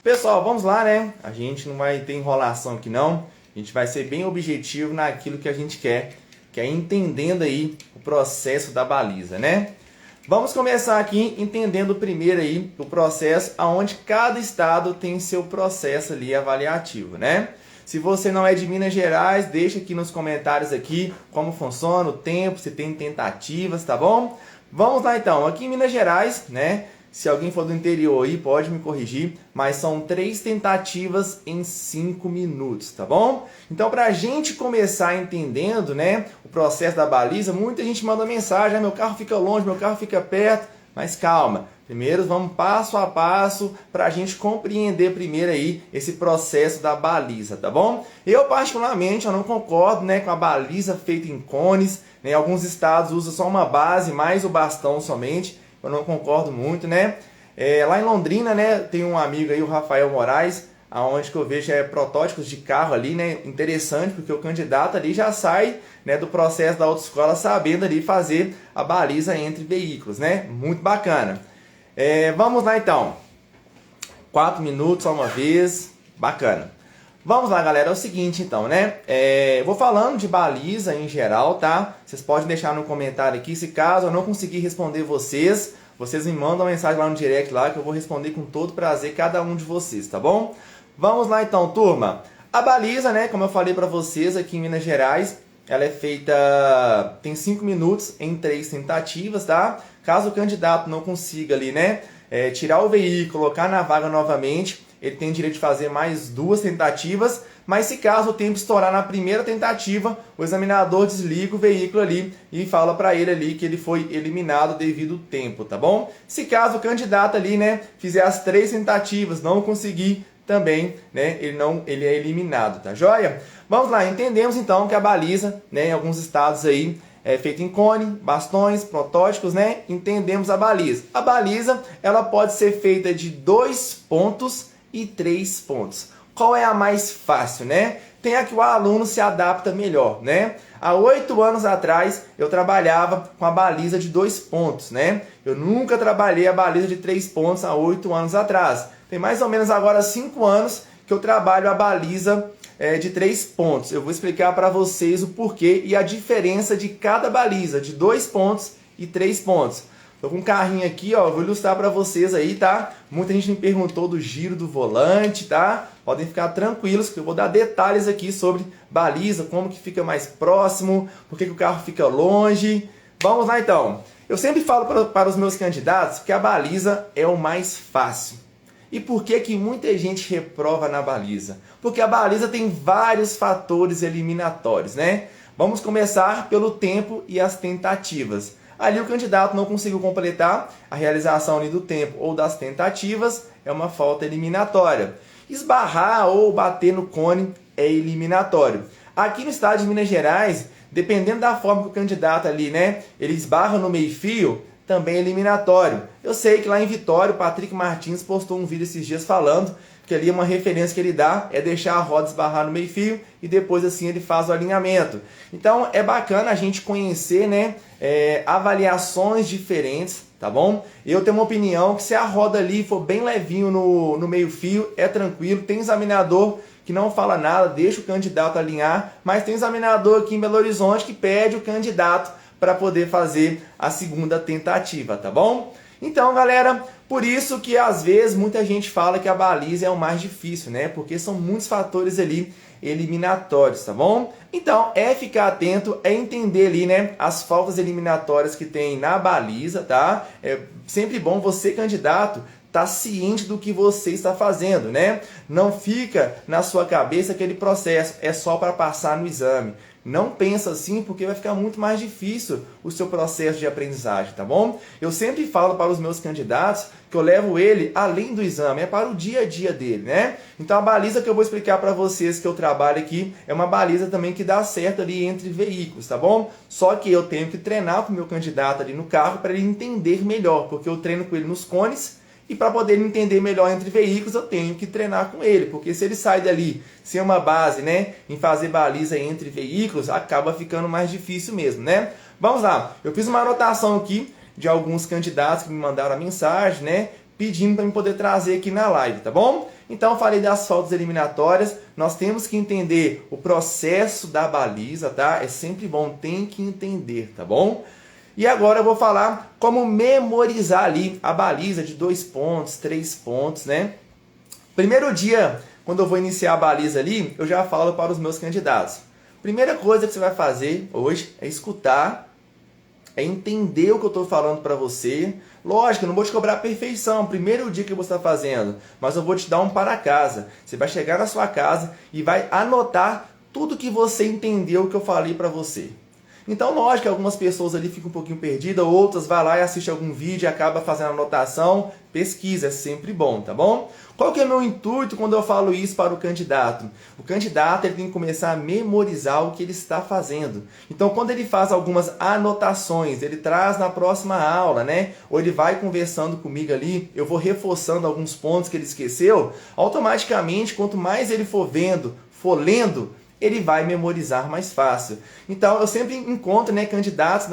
Pessoal, vamos lá, né? A gente não vai ter enrolação aqui não. A gente vai ser bem objetivo naquilo que a gente quer, que é entendendo aí o processo da baliza, né? Vamos começar aqui entendendo primeiro aí o processo aonde cada estado tem seu processo ali avaliativo, né? Se você não é de Minas Gerais, deixa aqui nos comentários aqui como funciona o tempo, se tem tentativas, tá bom? Vamos lá então, aqui em Minas Gerais, né? Se alguém for do interior aí, pode me corrigir, mas são 3 tentativas em 5 minutos, tá bom? Então, para a gente começar entendendo, né, o processo da baliza, muita gente manda mensagem, meu carro fica longe, meu carro fica perto, mas calma. Primeiro, vamos passo a passo para a gente compreender primeiro aí esse processo da baliza, tá bom? Eu, particularmente, eu não concordo, né, com a baliza feita em cones, né? Alguns estados usam só uma base, mais o bastão somente. Eu não concordo muito, né? Lá em Londrina, né, tem um amigo aí, o Rafael Moraes, aonde que eu vejo protótipos de carro ali, né? Interessante, porque o candidato ali já sai, né, do processo da autoescola sabendo ali fazer a baliza entre veículos, né? Muito bacana. Vamos lá então. 4 minutos só uma vez. Bacana. Vamos lá, galera. É o seguinte, então, né? Eu vou falando de baliza em geral, tá? Vocês podem deixar no comentário aqui. Se caso eu não conseguir responder vocês me mandam uma mensagem lá no direct lá que eu vou responder com todo prazer cada um de vocês, tá bom? Vamos lá, então, turma. A baliza, né? Como eu falei pra vocês aqui em Minas Gerais, ela é feita... Tem 5 minutos em 3 tentativas, tá? Caso o candidato não consiga ali, né? Tirar o veículo, colocar na vaga novamente, ele tem direito de fazer mais 2 tentativas, mas se caso o tempo estourar na primeira tentativa, o examinador desliga o veículo ali e fala para ele ali que ele foi eliminado devido ao tempo, tá bom? Se caso o candidato ali, né, fizer as 3 tentativas, não conseguir também, né, ele é eliminado, tá joia? Vamos lá, entendemos então que a baliza, né, em alguns estados aí, é feita em cone, bastões, protótipos, né? Entendemos a baliza. A baliza, ela pode ser feita de 2 pontos e 3 pontos. Qual é a mais fácil, né? Tem a que o aluno se adapta melhor, né? Há 8 anos atrás, eu trabalhava com a baliza de 2 pontos, né? Eu nunca trabalhei a baliza de 3 pontos há 8 anos atrás. Tem mais ou menos agora 5 anos que eu trabalho a baliza de 3 pontos. Eu vou explicar para vocês o porquê e a diferença de cada baliza, de 2 pontos e 3 pontos. Tô com um carrinho aqui, ó, vou ilustrar para vocês aí, tá? Muita gente me perguntou do giro do volante, tá? Podem ficar tranquilos que eu vou dar detalhes aqui sobre baliza, como que fica mais próximo, por que o carro fica longe. Vamos lá então. Eu sempre falo para os meus candidatos que a baliza é o mais fácil. E por que que muita gente reprova na baliza? Porque a baliza tem vários fatores eliminatórios, né? Vamos começar pelo tempo e as tentativas. Ali o candidato não conseguiu completar a realização ali do tempo ou das tentativas, é uma falta eliminatória. Esbarrar ou bater no cone é eliminatório. Aqui no estado de Minas Gerais, dependendo da forma que o candidato ali, né, ele esbarra no meio-fio, também é eliminatório. Eu sei que lá em Vitória, o Patrick Martins postou um vídeo esses dias falando que ali uma referência que ele dá é deixar a roda esbarrar no meio-fio e depois assim ele faz o alinhamento. Então é bacana a gente conhecer, né, avaliações diferentes, tá bom? Eu tenho uma opinião que se a roda ali for bem levinho no meio-fio, é tranquilo. Tem examinador que não fala nada, deixa o candidato alinhar, mas tem examinador aqui em Belo Horizonte que pede o candidato para poder fazer a segunda tentativa, tá bom? Então, galera, por isso que às vezes muita gente fala que a baliza é o mais difícil, né? Porque são muitos fatores ali eliminatórios, tá bom? Então, ficar atento, entender ali, né, as faltas eliminatórias que tem na baliza, tá? É sempre bom você, candidato, tá ciente do que você está fazendo, né? Não fica na sua cabeça aquele processo, é só para passar no exame. Não pensa assim, porque vai ficar muito mais difícil o seu processo de aprendizagem, tá bom? Eu sempre falo para os meus candidatos que eu levo ele além do exame, é para o dia a dia dele, né? Então a baliza que eu vou explicar para vocês que eu trabalho aqui é uma baliza também que dá certo ali entre veículos, tá bom? Só que eu tenho que treinar com o meu candidato ali no carro para ele entender melhor, porque eu treino com ele nos cones. E para poder entender melhor entre veículos, eu tenho que treinar com ele, porque se ele sai dali sem uma base, né, em fazer baliza entre veículos, acaba ficando mais difícil mesmo, né? Vamos lá, eu fiz uma anotação aqui de alguns candidatos que me mandaram a mensagem, né, pedindo para eu poder trazer aqui na live, tá bom? Então, falei das faltas eliminatórias, nós temos que entender o processo da baliza, tá? É sempre bom, tem que entender, tá bom? E agora eu vou falar como memorizar ali a baliza de 2 pontos, 3 pontos, né? Primeiro dia, quando eu vou iniciar a baliza ali, eu já falo para os meus candidatos. Primeira coisa que você vai fazer hoje é escutar, é entender o que eu estou falando para você. Lógico, eu não vou te cobrar a perfeição, primeiro dia que você está fazendo, mas eu vou te dar um para casa. Você vai chegar na sua casa e vai anotar tudo que você entendeu que eu falei para você. Então, lógico que algumas pessoas ali ficam um pouquinho perdidas, outras vai lá e assiste algum vídeo e acaba fazendo anotação, pesquisa, é sempre bom, tá bom? Qual que é o meu intuito quando eu falo isso para o candidato? O candidato ele tem que começar a memorizar o que ele está fazendo. Então, quando ele faz algumas anotações, ele traz na próxima aula, né? Ou ele vai conversando comigo ali, eu vou reforçando alguns pontos que ele esqueceu, automaticamente, quanto mais ele for vendo, for lendo, ele vai memorizar mais fácil. Então, eu sempre encontro, né, candidatos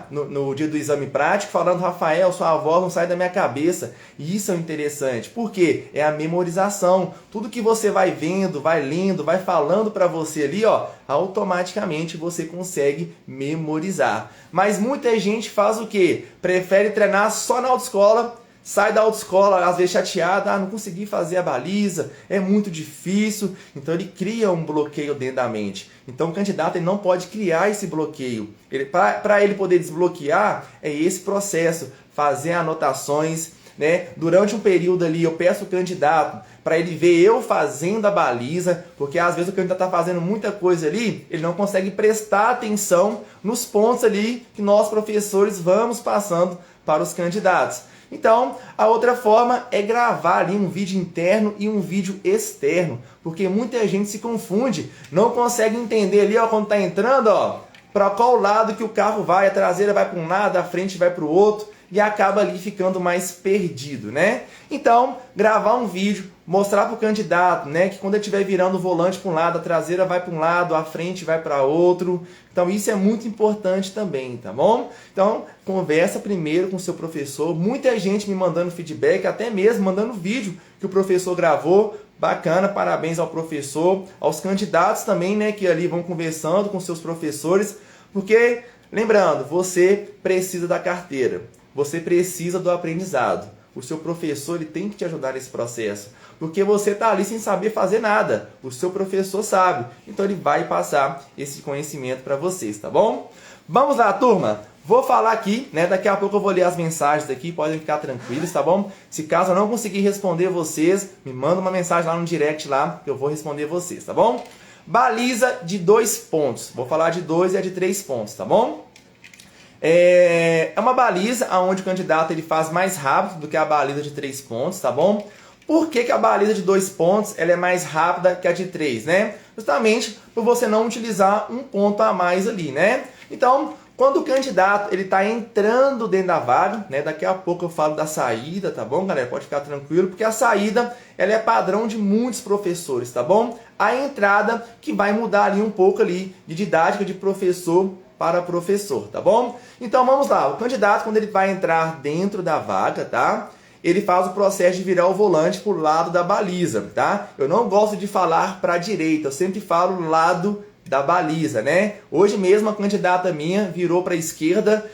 no dia do exame prático falando: Rafael, sua voz não sai da minha cabeça. E isso é interessante. Por quê? É a memorização. Tudo que você vai vendo, vai lendo, vai falando para você ali, ó, automaticamente você consegue memorizar. Mas muita gente faz o quê? Prefere treinar só na autoescola. Sai da autoescola, às vezes chateado, não consegui fazer a baliza, é muito difícil. Então ele cria um bloqueio dentro da mente. Então o candidato ele não pode criar esse bloqueio. Para ele poder desbloquear, é esse processo, fazer anotações, né? Durante um período ali, eu peço o candidato para ele ver eu fazendo a baliza, porque às vezes o candidato está fazendo muita coisa ali, ele não consegue prestar atenção nos pontos ali que nós professores vamos passando para os candidatos. Então, a outra forma é gravar ali um vídeo interno e um vídeo externo, porque muita gente se confunde, não consegue entender ali, ó, quando está entrando, ó, para qual lado que o carro vai, a traseira vai para um lado, a frente vai para o outro, e acaba ali ficando mais perdido, né? Então, gravar um vídeo, mostrar para o candidato, né, que quando ele estiver virando o volante para um lado, a traseira vai para um lado, a frente vai para outro. Então, isso é muito importante também, tá bom? Então, conversa primeiro com o seu professor. Muita gente me mandando feedback, até mesmo mandando vídeo que o professor gravou. Bacana, parabéns ao professor, aos candidatos também, né, que ali vão conversando com seus professores, porque, lembrando, você precisa da carteira. Você precisa do aprendizado. O seu professor ele tem que te ajudar nesse processo. Porque você está ali sem saber fazer nada. O seu professor sabe. Então ele vai passar esse conhecimento para vocês, tá bom? Vamos lá, turma. Vou falar aqui, né? Daqui a pouco eu vou ler as mensagens aqui. Podem ficar tranquilos, tá bom? Se caso eu não conseguir responder vocês, me manda uma mensagem lá no direct lá, que eu vou responder vocês, tá bom? Baliza de 2 pontos. Vou falar de 2 e a de 3 pontos, tá bom? É uma baliza onde o candidato ele faz mais rápido do que a baliza de 3 pontos, tá bom? Por que a baliza de 2 pontos ela é mais rápida que a de 3, né? Justamente por você não utilizar um ponto a mais ali, né? Então, quando o candidato ele está entrando dentro da vaga, né? Daqui a pouco eu falo da saída, tá bom, galera? Pode ficar tranquilo, porque a saída ela é padrão de muitos professores, tá bom? A entrada que vai mudar ali um pouco ali de didática de professor para professor, tá bom? Então vamos lá, o candidato quando ele vai entrar dentro da vaga, tá? Ele faz o processo de virar o volante para o lado da baliza, tá? Eu não gosto de falar para a direita, eu sempre falo lado da baliza, né? Hoje mesmo a candidata minha virou para a esquerda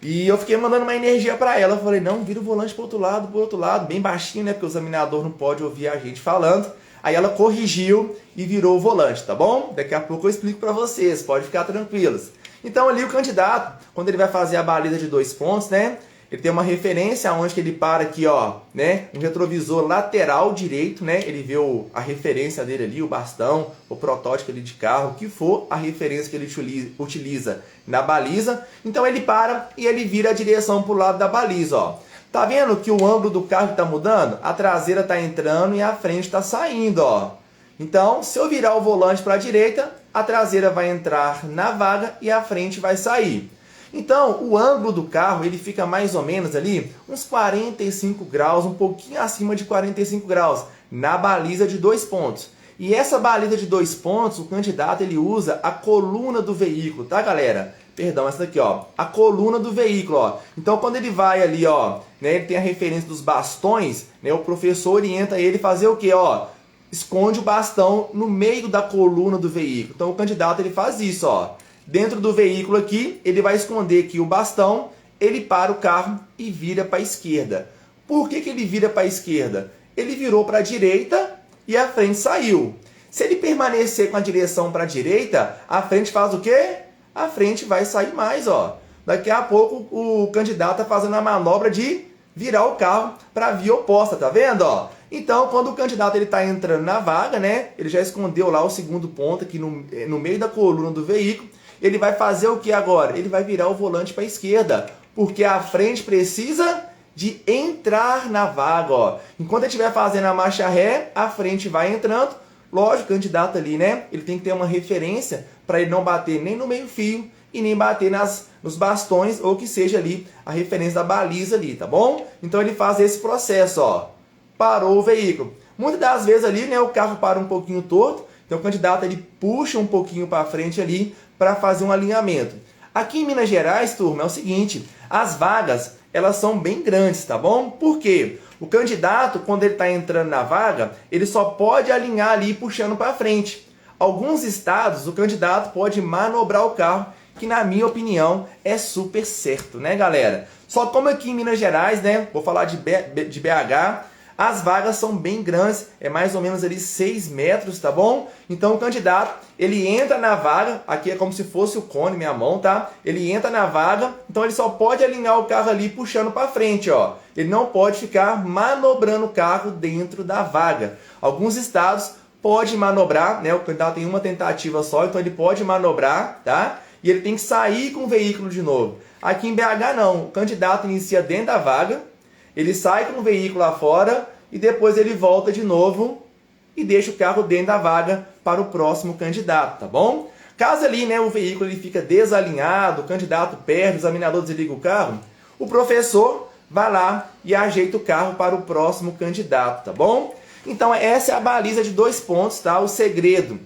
e eu fiquei mandando uma energia para ela. Eu falei, não, vira o volante para o outro lado, bem baixinho, né? Porque o examinador não pode ouvir a gente falando. Aí ela corrigiu e virou o volante, tá bom? Daqui a pouco eu explico para vocês, pode ficar tranquilos. Então ali o candidato, quando ele vai fazer a baliza de 2 pontos, né? Ele tem uma referência onde que ele para aqui, ó, né? Um retrovisor lateral direito, né? Ele vê a referência dele ali, o bastão, o protótipo ali de carro, o que for a referência que ele utiliza na baliza. Então ele para e ele vira a direção para o lado da baliza, ó. Tá vendo que o ângulo do carro está mudando? A traseira está entrando e a frente está saindo, ó. Então, se eu virar o volante para a direita, a traseira vai entrar na vaga e a frente vai sair. Então, o ângulo do carro ele fica mais ou menos ali uns 45 graus, um pouquinho acima de 45 graus, na baliza de 2 pontos. E essa baliza de 2 pontos, o candidato ele usa a coluna do veículo, tá, galera? Perdão, essa daqui, ó, a coluna do veículo, ó. Então, quando ele vai ali, ó, né, ele tem a referência dos bastões, né, o professor orienta ele a fazer o quê, ó? Esconde o bastão no meio da coluna do veículo. Então, o candidato, ele faz isso, ó. Dentro do veículo aqui, ele vai esconder aqui o bastão, ele para o carro e vira para a esquerda. Por que ele vira para a esquerda? Ele virou para a direita e a frente saiu. Se ele permanecer com a direção para a direita, a frente faz o quê? A frente vai sair mais, ó. Daqui a pouco o candidato está fazendo a manobra de virar o carro para a via oposta, tá vendo, ó? Então, quando o candidato ele está entrando na vaga, né? Ele já escondeu lá o segundo ponto aqui no meio da coluna do veículo. Ele vai fazer o que agora? Ele vai virar o volante para a esquerda, porque a frente precisa de entrar na vaga, ó. Enquanto ele estiver fazendo a marcha ré, a frente vai entrando. Lógico, o candidato ali, né? Ele tem que ter uma referência para ele não bater nem no meio-fio e nem bater nos bastões, ou que seja ali a referência da baliza ali, tá bom? Então ele faz esse processo, ó. Parou o veículo. Muitas das vezes ali, né, o carro para um pouquinho torto, então o candidato ele puxa um pouquinho para frente ali para fazer um alinhamento. Aqui em Minas Gerais, turma, é o seguinte, as vagas, elas são bem grandes, tá bom? Por quê? O candidato, quando ele está entrando na vaga, ele só pode alinhar ali puxando para frente. Alguns estados, o candidato pode manobrar o carro, que na minha opinião é super certo, né, galera? Só como aqui em Minas Gerais, né, vou falar de BH, as vagas são bem grandes, é mais ou menos ali 6 metros, tá bom? Então o candidato, ele entra na vaga, aqui é como se fosse o cone, minha mão, tá? Ele entra na vaga, então ele só pode alinhar o carro ali puxando para frente, ó. Ele não pode ficar manobrando o carro dentro da vaga. Alguns estados podem manobrar, né? O candidato tem uma tentativa só, então ele pode manobrar, tá? E ele tem que sair com o veículo de novo. Aqui em BH não, o candidato inicia dentro da vaga, ele sai com o veículo lá fora e depois ele volta de novo e deixa o carro dentro da vaga para o próximo candidato, tá bom? Caso ali, né, o veículo ele fica desalinhado, o candidato perde, o examinador desliga o carro, o professor vai lá e ajeita o carro para o próximo candidato, tá bom? Então essa é a baliza de 2 pontos, tá? O segredo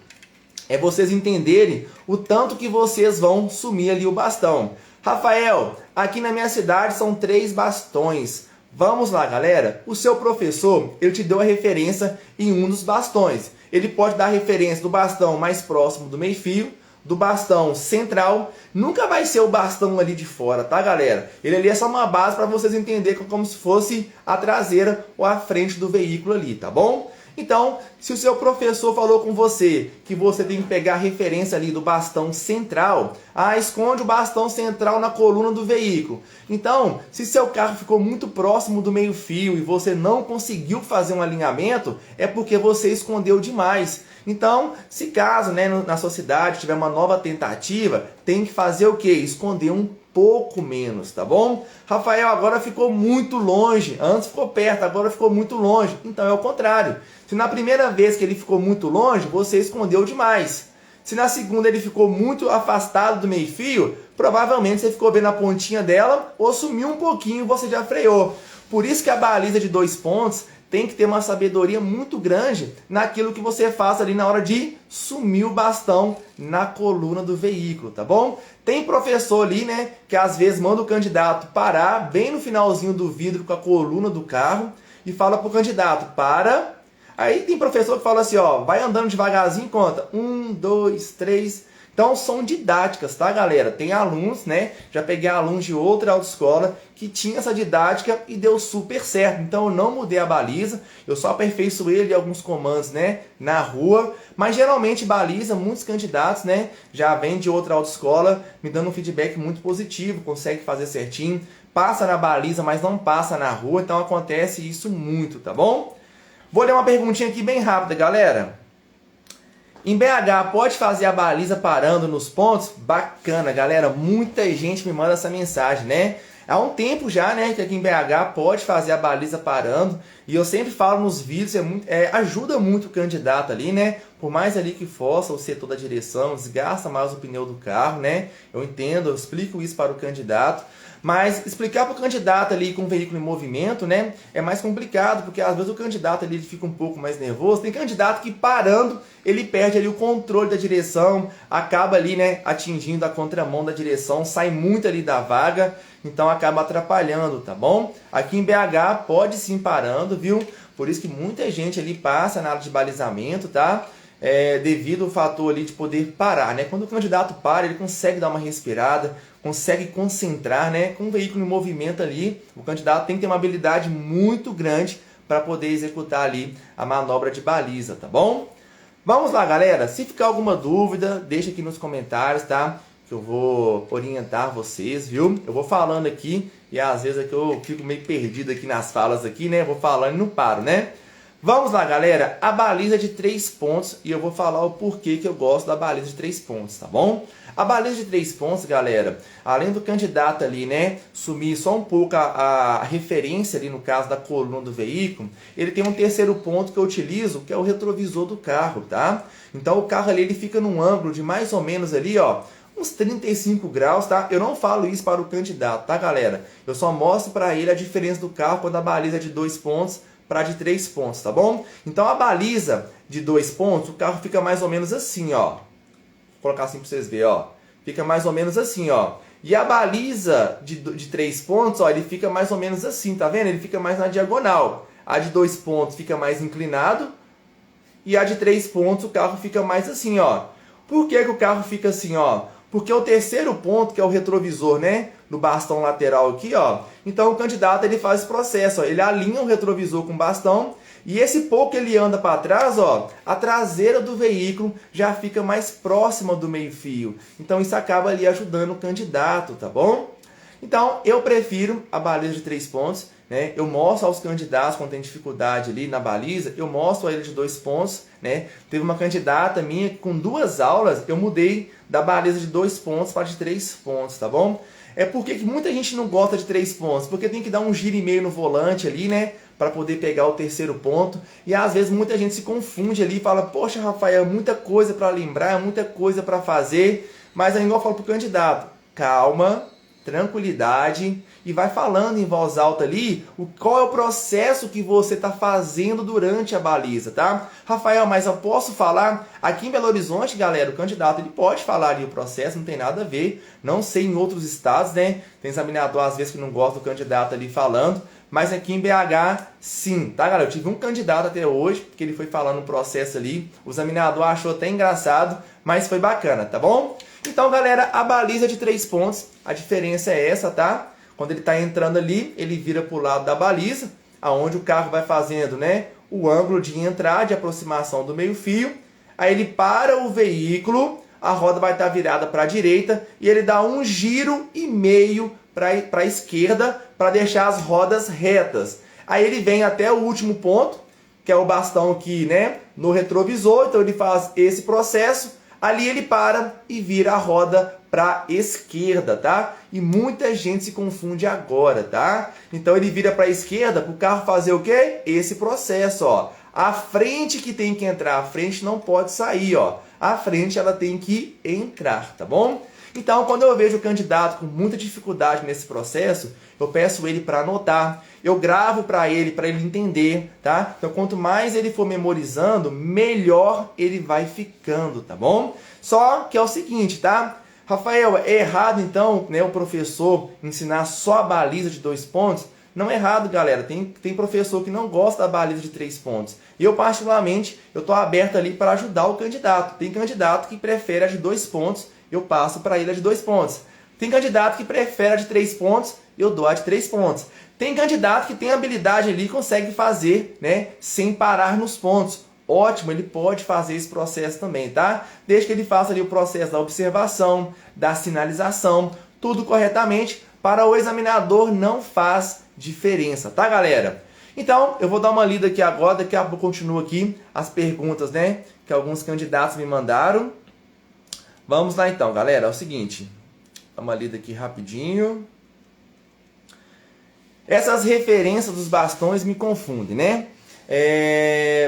é vocês entenderem o tanto que vocês vão sumir ali o bastão. Rafael, aqui na minha cidade são 3 bastões. Vamos lá, galera. O seu professor, ele te deu a referência em um dos bastões. Ele pode dar a referência do bastão mais próximo do meio-fio, do bastão central. Nunca vai ser o bastão ali de fora, tá, galera? Ele ali é só uma base para vocês entenderem como se fosse a traseira ou a frente do veículo ali, tá bom? Então, se o seu professor falou com você que você tem que pegar a referência ali do bastão central, esconde o bastão central na coluna do veículo. Então, se seu carro ficou muito próximo do meio-fio e você não conseguiu fazer um alinhamento, é porque você escondeu demais. Então, se caso, né, na sua cidade tiver uma nova tentativa, tem que fazer o quê? Esconder um pouco menos, tá bom? Rafael, agora ficou muito longe. Antes ficou perto, agora ficou muito longe. Então é o contrário. Se na primeira vez que ele ficou muito longe, você escondeu demais. Se na segunda ele ficou muito afastado do meio-fio, provavelmente você ficou vendo a pontinha dela ou sumiu um pouquinho e você já freou. Por isso que a baliza de 2 pontos tem que ter uma sabedoria muito grande naquilo que você faz ali na hora de sumir o bastão na coluna do veículo, tá bom? Tem professor ali, né, que às vezes manda o candidato parar bem no finalzinho do vidro com a coluna do carro e fala pro candidato, para. Aí tem professor que fala assim, ó, vai andando devagarzinho e conta, 1, 2, 3... Então são didáticas, tá, galera? Tem alunos, né? Já peguei alunos de outra autoescola que tinha essa didática e deu super certo. Então eu não mudei a baliza, eu só aperfeiçoei ali alguns comandos, né, na rua. Mas geralmente baliza, muitos candidatos, né, já vêm de outra autoescola me dando um feedback muito positivo, consegue fazer certinho, passa na baliza, mas não passa na rua. Então acontece isso muito, tá bom? Vou ler uma perguntinha aqui bem rápida, galera. Em BH, pode fazer a baliza parando nos pontos? Bacana, galera. Muita gente me manda essa mensagem, né? Há um tempo já, né, que aqui em BH pode fazer a baliza parando. E eu sempre falo nos vídeos, ajuda muito o candidato ali, né? Por mais ali que força o setor da direção, desgasta mais o pneu do carro, né? Eu entendo, eu explico isso para o candidato. Mas explicar para o candidato ali com o veículo em movimento, né, é mais complicado, porque às vezes o candidato ali ele fica um pouco mais nervoso. Tem candidato que parando, ele perde ali o controle da direção, acaba ali, né, atingindo a contramão da direção, sai muito ali da vaga, então acaba atrapalhando, tá bom? Aqui em BH pode sim parando, viu? Por isso que muita gente ali passa na área de balizamento, tá? Devido ao fator ali de poder parar, né? Quando o candidato para, ele consegue dar uma respirada, consegue concentrar, né? Com o veículo em movimento ali, o candidato tem que ter uma habilidade muito grande para poder executar ali a manobra de baliza, tá bom? Vamos lá, galera. Se ficar alguma dúvida, deixa aqui nos comentários, tá? Que eu vou orientar vocês, viu? Eu vou falando aqui e às vezes é que eu fico meio perdido aqui nas falas aqui, né? Vou falando e não paro, né? Vamos lá, galera. A baliza de 3 pontos e eu vou falar o porquê que eu gosto da baliza de 3 pontos, tá bom? A baliza de 3 pontos, galera, além do candidato ali, né, sumir só um pouco a referência ali no caso da coluna do veículo, ele tem um terceiro ponto que eu utilizo, que é o retrovisor do carro, tá? Então o carro ali ele fica num ângulo de mais ou menos ali, ó, uns 35 graus, tá? Eu não falo isso para o candidato, tá, galera? Eu só mostro para ele a diferença do carro quando a baliza é de 2 pontos para de 3 pontos, tá bom? Então a baliza de 2 pontos, o carro fica mais ou menos assim, ó. Vou colocar assim para vocês verem, ó. Fica mais ou menos assim, ó. E a baliza de 3 pontos, ó, ele fica mais ou menos assim, tá vendo? Ele fica mais na diagonal. A de 2 pontos fica mais inclinado. E a de 3 pontos, o carro fica mais assim, ó. Por que que o carro fica assim, ó? Porque o terceiro ponto, que é o retrovisor, né? No bastão lateral aqui, ó. Então o candidato ele faz esse processo, ó. Ele alinha o retrovisor com o bastão. E esse pouco que ele anda para trás, ó, a traseira do veículo já fica mais próxima do meio-fio. Então isso acaba ali ajudando o candidato, tá bom? Então eu prefiro a baliza de 3 pontos, né? Eu mostro aos candidatos quando tem dificuldade ali na baliza, eu mostro a ele de 2 pontos, né? Teve uma candidata minha que com 2 aulas eu mudei da baliza de 2 pontos para de 3 pontos, tá bom? É porque que muita gente não gosta de 3 pontos, porque tem que dar um giro e meio no volante ali, né? Para poder pegar o terceiro ponto. E às vezes muita gente se confunde ali e fala, poxa, Rafael, muita coisa para lembrar, muita coisa para fazer. Mas aí igual eu falo pro candidato, calma, tranquilidade e vai falando em voz alta ali qual é o processo que você está fazendo durante a baliza, tá? Rafael, mas eu posso falar? Aqui em Belo Horizonte, galera, o candidato ele pode falar ali o processo, não tem nada a ver. Não sei em outros estados, né? Tem examinador às vezes que não gosta do candidato ali falando. Mas aqui em BH, sim, tá, galera? Eu tive um candidato até hoje, que ele foi falando o processo ali. O examinador achou até engraçado, mas foi bacana, tá bom? Então, galera, a baliza de 3 pontos, a diferença é essa, tá? Quando ele está entrando ali, ele vira para o lado da baliza, aonde o carro vai fazendo, né, o ângulo de entrada, de aproximação do meio-fio. Aí ele para o veículo, a roda vai estar virada para a direita e ele dá um giro e meio para a esquerda para deixar as rodas retas. Aí ele vem até o último ponto, que é o bastão aqui, né, no retrovisor. Então ele faz esse processo. Ali ele para e vira a roda para a esquerda, tá? E muita gente se confunde agora, tá? Então ele vira para a esquerda para o carro fazer o quê? Esse processo, ó. A frente que tem que entrar, a frente não pode sair, ó. A frente ela tem que entrar, tá bom? Então, quando eu vejo o candidato com muita dificuldade nesse processo, eu peço ele para anotar, eu gravo para ele entender, tá? Então, quanto mais ele for memorizando, melhor ele vai ficando, tá bom? Só que é o seguinte, tá? Rafael, é errado então, né, o professor ensinar só a baliza de 2 pontos? Não é errado, galera. Tem professor que não gosta da baliza de 3 pontos. E eu, particularmente, eu estou aberto ali para ajudar o candidato. Tem candidato que prefere a de 2 pontos, eu passo para ele a de 2 pontos. Tem candidato que prefere a de 3 pontos, eu dou a de 3 pontos. Tem candidato que tem habilidade ali e consegue fazer, né, sem parar nos pontos. Ótimo, ele pode fazer esse processo também, tá? Desde que ele faça ali o processo da observação, da sinalização, tudo corretamente, para o examinador não faz diferença, tá, galera? Então, eu vou dar uma lida aqui agora, daqui a pouco eu continuo aqui as perguntas, né, que alguns candidatos me mandaram. Vamos lá então, galera, é o seguinte, dá uma lida aqui rapidinho. Essas referências dos bastões me confundem, né?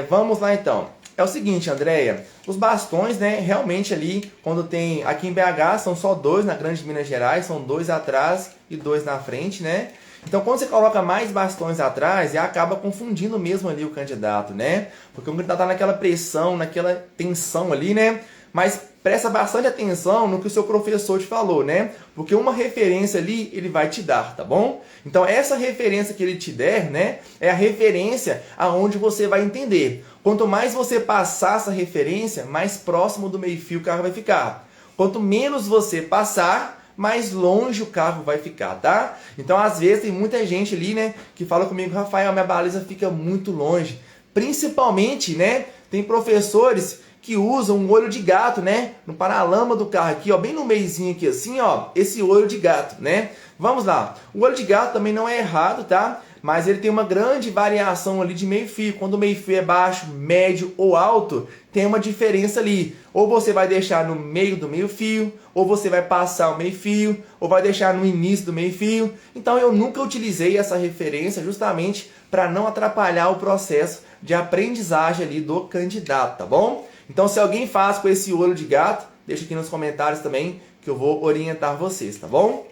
Vamos lá então. é o seguinte, Andréia, os bastões, né, realmente ali, quando tem, aqui em BH são só 2, na Grande Minas Gerais, são 2 atrás e 2 na frente, né? Então, quando você coloca mais bastões atrás, acaba confundindo mesmo ali o candidato, né? Porque o candidato tá naquela pressão, naquela tensão ali, né? Mas presta bastante atenção no que o seu professor te falou, né? Porque uma referência ali ele vai te dar, tá bom? Então, essa referência que ele te der, né? É a referência aonde você vai entender. Quanto mais você passar essa referência, mais próximo do meio-fio o carro vai ficar. Quanto menos você passar, mais longe o carro vai ficar, tá? Então, às vezes, tem muita gente ali, né, que fala comigo, Rafael, minha baliza fica muito longe. Principalmente, né, tem professores que usam um olho de gato, né, no paralama do carro aqui, ó, bem no meizinho aqui, assim, ó, esse olho de gato, né? Vamos lá. O olho de gato também não é errado, tá? Mas ele tem uma grande variação ali de meio-fio. Quando o meio-fio é baixo, médio ou alto, tem uma diferença ali. Ou você vai deixar no meio do meio-fio, ou você vai passar o meio-fio, ou vai deixar no início do meio-fio. Então eu nunca utilizei essa referência justamente para não atrapalhar o processo de aprendizagem ali do candidato, tá bom? Então se alguém faz com esse olho de gato, deixa aqui nos comentários também que eu vou orientar vocês, tá bom?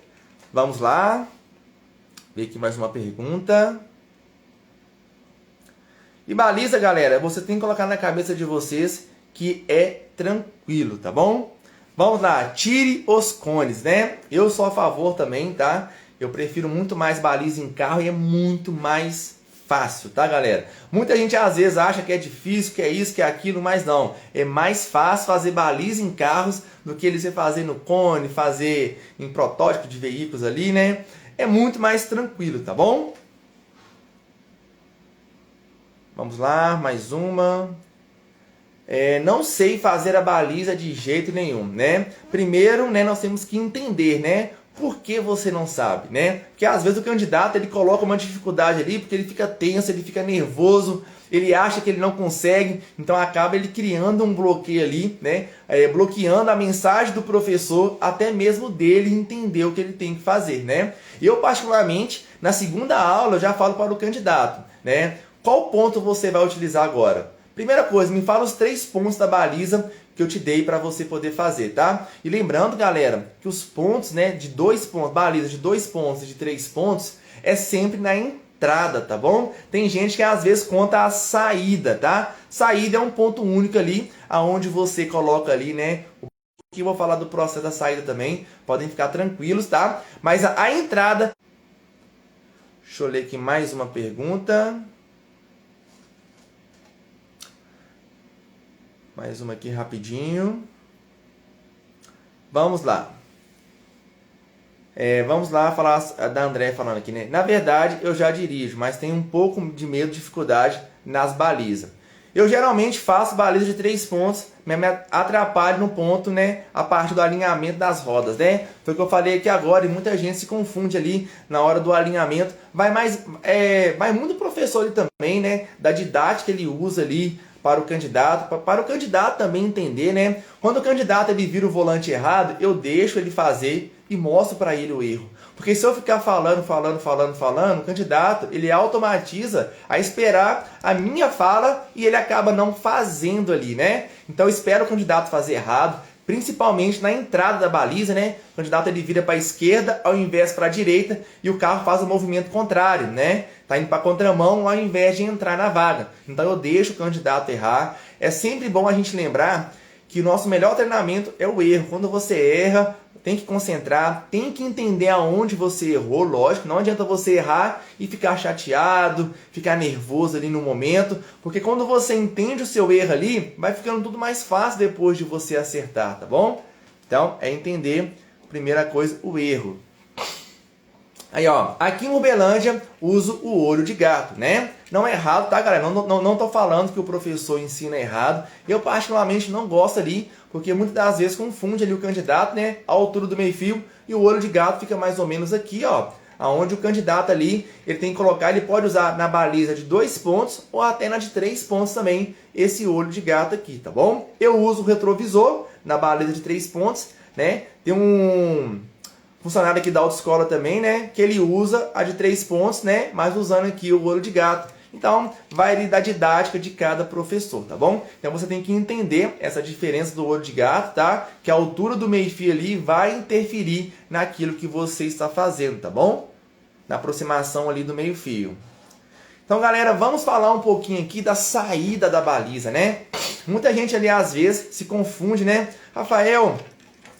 Vamos lá. Ver aqui mais uma pergunta. E baliza, galera, você tem que colocar na cabeça de vocês que é tranquilo, tá bom? Vamos lá, tire os cones, né? Eu sou a favor também, tá? Eu prefiro muito mais baliza em carro e é muito mais fácil, tá, galera? Muita gente às vezes acha que é difícil, que é isso, que é aquilo, mas não. É mais fácil fazer baliza em carros do que eles fazer no cone, fazer em protótipo de veículos ali, né? É muito mais tranquilo, tá bom? Vamos lá, mais uma. Não sei fazer a baliza de jeito nenhum, né? Primeiro, né, nós temos que entender, né? Por que você não sabe, né? Porque às vezes o candidato ele coloca uma dificuldade ali porque ele fica tenso, ele fica nervoso, ele acha que ele não consegue, então acaba ele criando um bloqueio ali, né? Bloqueando a mensagem do professor, até mesmo dele entender o que ele tem que fazer, né? Eu particularmente, na segunda aula, eu já falo para o candidato, né? Qual ponto você vai utilizar agora? Primeira coisa, me fala os 3 pontos da baliza que eu te dei para você poder fazer, tá? E lembrando, galera, que os pontos, né, de 2 pontos, baliza de 2 pontos e de 3 pontos, é sempre na entrada, tá bom? Tem gente que às vezes conta a saída, tá? Saída é um ponto único ali, aonde você coloca ali, né? Aqui eu vou falar do processo da saída também, podem ficar tranquilos, tá? Mas a entrada... Deixa eu ler aqui mais uma pergunta. Mais uma aqui rapidinho. Vamos lá. Vamos lá falar da André falando aqui, né? Na verdade, eu já dirijo, mas tenho um pouco de medo, dificuldade nas balizas. Eu geralmente faço baliza de 3 pontos, mas me atrapalho no ponto, né? A parte do alinhamento das rodas, né? Foi o que eu falei aqui agora e muita gente se confunde ali na hora do alinhamento. Vai muito professor ali também, né? Da didática que ele usa ali para o candidato também entender, né? Quando o candidato ele vira o volante errado, eu deixo ele fazer e mostro para ele o erro. Porque se eu ficar falando, o candidato, ele automatiza a esperar a minha fala e ele acaba não fazendo ali, né? Então eu espero o candidato fazer errado, principalmente na entrada da baliza, né? O candidato ele vira para a esquerda ao invés para a direita e o carro faz o movimento contrário, né? Tá indo para a contramão ao invés de entrar na vaga. Então eu deixo o candidato errar. É sempre bom a gente lembrar que o nosso melhor treinamento é o erro. Quando você erra, tem que concentrar, tem que entender aonde você errou, lógico. Não adianta você errar e ficar chateado, ficar nervoso ali no momento, porque quando você entende o seu erro ali, vai ficando tudo mais fácil depois de você acertar, tá bom? Então, é entender, primeira coisa, o erro. Aí, ó, aqui em Uberlândia, uso o olho de gato, né? Não é errado, tá, galera? Não tô falando que o professor ensina errado. Eu, particularmente, não gosto ali, porque muitas das vezes confunde ali o candidato, né? A altura do meio-fio e o olho de gato fica mais ou menos aqui, ó. Aonde o candidato ali, ele tem que colocar, ele pode usar na baliza de 2 pontos ou até na de 3 pontos também, esse olho de gato aqui, tá bom? Eu uso o retrovisor na baliza de 3 pontos, né? Tem um funcionário aqui da autoescola também, né? Que ele usa a de 3 pontos, né? Mas usando aqui o olho de gato. Então, vai ali da didática de cada professor, tá bom? Então, você tem que entender essa diferença do olho de gato, tá? Que a altura do meio-fio ali vai interferir naquilo que você está fazendo, tá bom? Na aproximação ali do meio-fio. Então, galera, vamos falar um pouquinho aqui da saída da baliza, né? Muita gente ali, às vezes, se confunde, né? Rafael,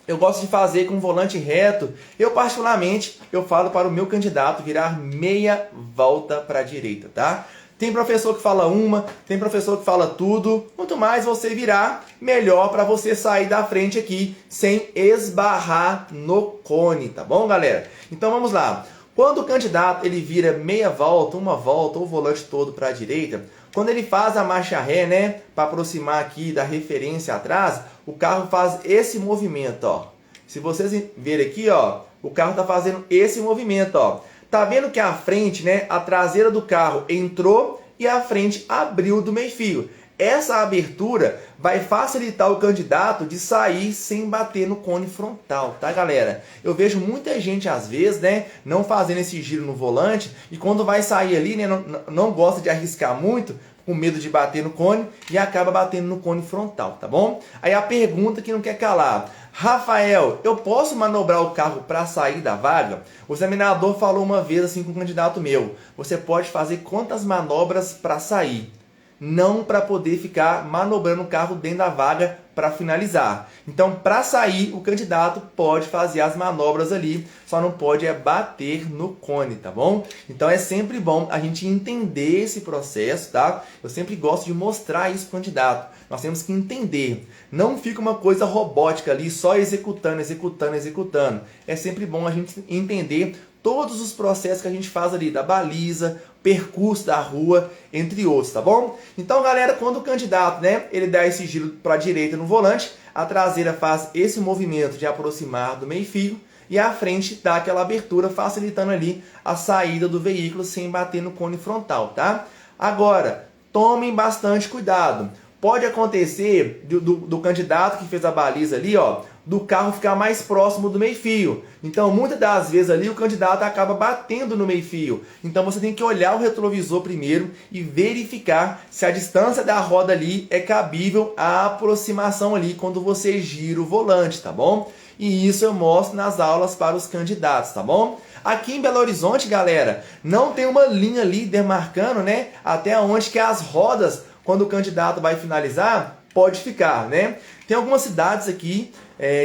eu gosto de fazer com volante reto. Eu, particularmente, eu falo para o meu candidato virar meia volta para a direita, tá? Tem professor que fala uma, tem professor que fala tudo. Quanto mais você virar, melhor para você sair da frente aqui, sem esbarrar no cone, tá bom, galera? Então, vamos lá. Quando o candidato ele vira meia volta, uma volta, ou o volante todo para a direita, quando ele faz a marcha ré, né, para aproximar aqui da referência atrás, o carro faz esse movimento, ó. Se vocês verem aqui, ó, o carro está fazendo esse movimento, ó. Tá vendo que a frente, né, a traseira do carro entrou e a frente abriu do meio-fio. Essa abertura vai facilitar o candidato de sair sem bater no cone frontal, tá, galera? Eu vejo muita gente, às vezes, né, não fazendo esse giro no volante e quando vai sair ali, né, não gosta de arriscar muito, com medo de bater no cone e acaba batendo no cone frontal, tá bom? Aí a pergunta que não quer calar: Rafael, eu posso manobrar o carro para sair da vaga? O examinador falou uma vez assim com um candidato meu: você pode fazer quantas manobras para sair, não para poder ficar manobrando o carro dentro da vaga para finalizar. Então, para sair, o candidato pode fazer as manobras ali, só não pode bater no cone, tá bom? Então, é sempre bom a gente entender esse processo, tá? Eu sempre gosto de mostrar isso para o candidato. Nós temos que entender. Não fica uma coisa robótica ali, só executando, executando, executando. É sempre bom a gente entender todos os processos que a gente faz ali, da baliza, percurso da rua, entre outros, tá bom? Então, galera, quando o candidato, né, ele dá esse giro para a direita no volante, a traseira faz esse movimento de aproximar do meio-fio e a frente dá aquela abertura, facilitando ali a saída do veículo sem bater no cone frontal, tá? Agora, tomem bastante cuidado. Pode acontecer do candidato que fez a baliza ali, ó, do carro ficar mais próximo do meio-fio. Então, muitas das vezes ali, o candidato acaba batendo no meio-fio. Então, você tem que olhar o retrovisor primeiro e verificar se a distância da roda ali é cabível à aproximação ali quando você gira o volante, tá bom? E isso eu mostro nas aulas para os candidatos, tá bom? Aqui em Belo Horizonte, galera, não tem uma linha ali demarcando, né, até onde que as rodas, quando o candidato vai finalizar, pode ficar, né? Tem algumas cidades aqui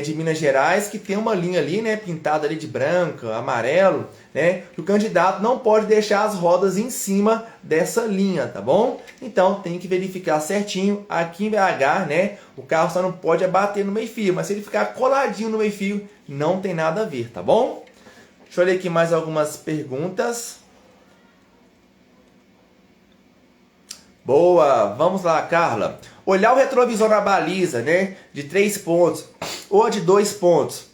de Minas Gerais que tem uma linha ali, né, pintada ali de branco, amarelo, né, que o candidato não pode deixar as rodas em cima dessa linha, tá bom? Então tem que verificar certinho. Aqui em BH, né, o carro só não pode bater no meio-fio, mas se ele ficar coladinho no meio-fio, não tem nada a ver, tá bom? Deixa eu ler aqui mais algumas perguntas. Boa, vamos lá, Carla. Olhar o retrovisor na baliza, né, de 3 pontos ou de 2 pontos,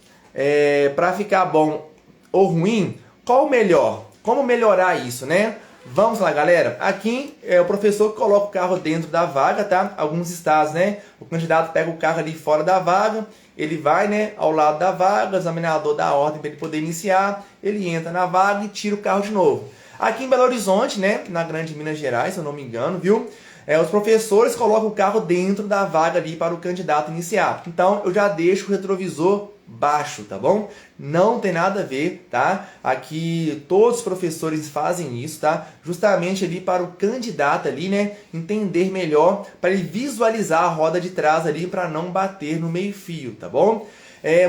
para ficar bom ou ruim, qual o melhor? Como melhorar isso, né? Vamos lá, galera. Aqui é o professor que coloca o carro dentro da vaga, tá? Alguns estados, né? O candidato pega o carro ali fora da vaga, ele vai, né, ao lado da vaga, o examinador dá a ordem para ele poder iniciar, ele entra na vaga e tira o carro de novo. Aqui em Belo Horizonte, né, na Grande Minas Gerais, se eu não me engano, viu? Os professores colocam o carro dentro da vaga ali para o candidato iniciar. Então, eu já deixo o retrovisor baixo, tá bom? Não tem nada a ver, tá? Aqui todos os professores fazem isso, tá? Justamente ali para o candidato ali, né, entender melhor, para ele visualizar a roda de trás ali para não bater no meio-fio, tá bom?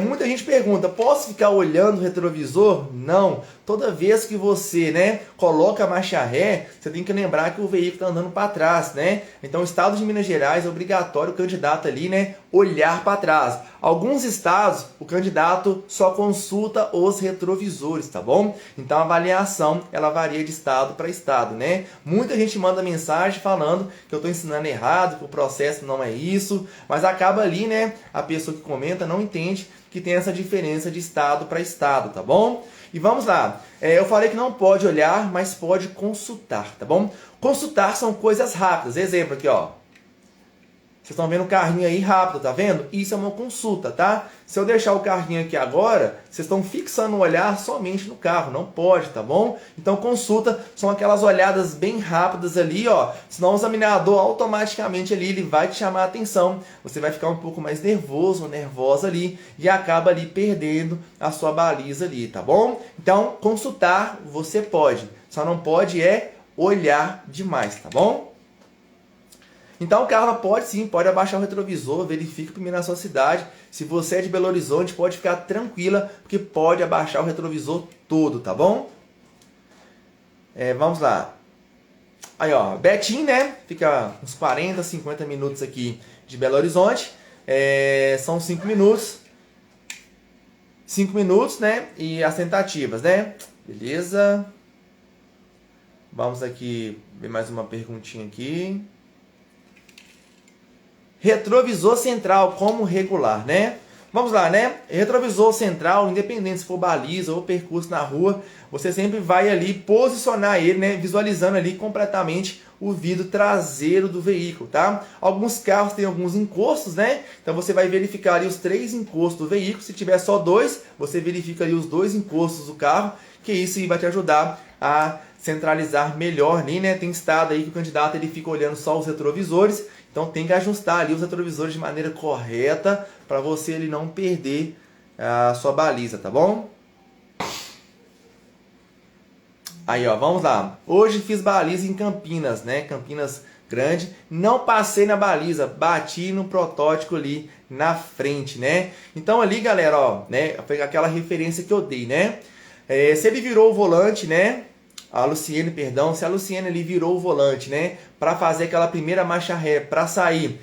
Muita gente pergunta, posso ficar olhando o retrovisor? Não. Toda vez que você, né, coloca a marcha ré, você tem que lembrar que o veículo está andando para trás, né? Então, o estado de Minas Gerais é obrigatório o candidato ali, né, olhar para trás. Alguns estados, o candidato só consulta os retrovisores, tá bom? Então, a avaliação, ela varia de estado para estado, né? Muita gente manda mensagem falando que eu estou ensinando errado, que o processo não é isso, mas acaba ali, né, a pessoa que comenta não entende que tem essa diferença de estado para estado, tá bom? E vamos lá, eu falei que não pode olhar, mas pode consultar, tá bom? Consultar são coisas rápidas, exemplo aqui, ó. Vocês estão vendo o carrinho aí rápido, tá vendo? Isso é uma consulta, tá? Se eu deixar o carrinho aqui agora, vocês estão fixando o olhar somente no carro, não pode, tá bom? Então consulta são aquelas olhadas bem rápidas ali, ó. Senão o examinador automaticamente ali, ele vai te chamar a atenção. Você vai ficar um pouco mais nervoso, nervosa ali e acaba ali perdendo a sua baliza ali, tá bom? Então consultar você pode, só não pode olhar demais, tá bom? Então o carro pode abaixar o retrovisor, verifique primeiro na sua cidade. Se você é de Belo Horizonte, pode ficar tranquila, porque pode abaixar o retrovisor todo, tá bom? Vamos lá. Aí, ó, Betim, né? Fica uns 40, 50 minutos aqui de Belo Horizonte. São 5 minutos. 5 minutos, né? E as tentativas, né? Beleza. Vamos aqui ver mais uma perguntinha aqui. Retrovisor central, como regular, né? Vamos lá, né? Retrovisor central, independente se for baliza ou percurso na rua, você sempre vai ali posicionar ele, né? Visualizando ali completamente o vidro traseiro do veículo, tá? Alguns carros têm alguns encostos, né? Então você vai verificar ali os 3 encostos do veículo. Se tiver só 2, você verifica ali os 2 encostos do carro, que isso vai te ajudar a centralizar melhor ali, né? Tem estado aí que o candidato ele fica olhando só os retrovisores. Então tem que ajustar ali os retrovisores de maneira correta para você ele não perder a sua baliza, tá bom? Aí, ó, vamos lá. Hoje fiz baliza em Campinas, né? Campinas grande. Não passei na baliza, bati no protótipo ali na frente, né? Então ali, galera, ó, né? Foi aquela referência que eu dei, né? Se ele virou o volante, né? A Luciene, perdão, se a Luciene ali virou o volante, né, para fazer aquela primeira marcha ré, para sair,